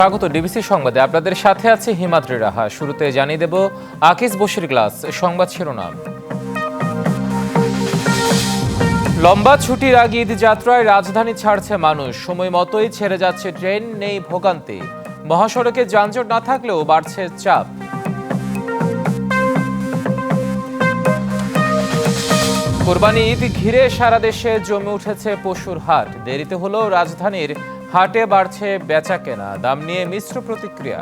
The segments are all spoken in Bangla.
স্বাগত ডিবিসি সংবাদে। আপনাদের সাথে আছে হিমাদ্রি রাহা। শুরুতে জানিয়ে দেব আকিস বশির গ্লাস সংবাদ শিরোনাম। লম্বা ছুটির আগে ঈদ যাত্রায় রাজধানী ছাড়ছে মানুষ, সময় মতোই ছেড়ে যাচ্ছে ট্রেন, নেই ভোগান্তি। মহাসড়কে যানজট না থাকলেও বাড়ছে চাপ। কোরবানি ঈদ ঘিরে সারা দেশে জমে উঠেছে পশুর হাট। দেরিতে হলেও রাজধানীর হাটে বাড়ছে বেচা কেনা, দাম নিয়ে মিশ্র প্রতিক্রিয়া।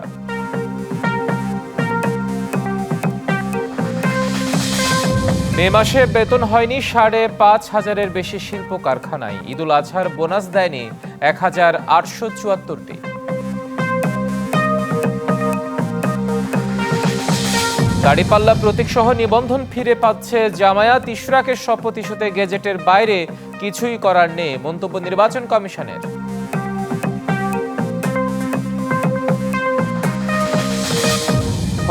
মে মাসে বেতন হয়নি ৫,৫০০-এর বেশি শিল্প কারখানায়। ঈদুল আজহার বোনাস দেয়নি ১,৮৭৪টি। দাড়িপাল্লা প্রতীক সহ নিবন্ধন ফিরে পাচ্ছে জামায়াত। ইশরাকের শপথ ইস্যুতে গেজেটের বাইরে কিছুই করার নেই, মন্তব্য নির্বাচন কমিশনের।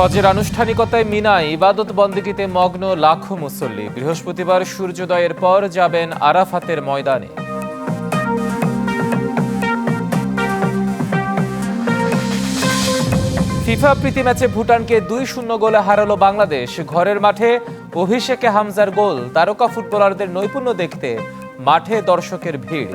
হজের আনুষ্ঠানিকতায় মিনায় ইবাদত বন্দেগীতে মগ্ন লাখো মুসল্লি। বৃহস্পতিবার সূর্যোদয়ের পর যাবেন আরাফাতের ময়দানে। ফিফা প্রীতি ম্যাচে ভুটানকে ২-০ গোলে হারালো বাংলাদেশ। ঘরের মাঠে অভিষেকে হামজার গোল। তারকা ফুটবলারদের নৈপুণ্য দেখতে মাঠে দর্শকের ভিড়।